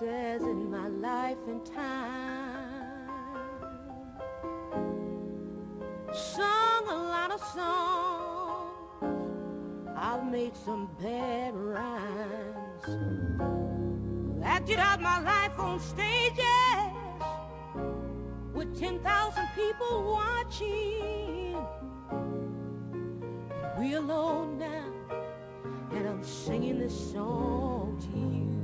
successes in my life and time. Sung a lot of songs, I've made some bad rhymes, acted out my life on stages with 10,000 people watching. We're alone now, and I'm singing this song to you.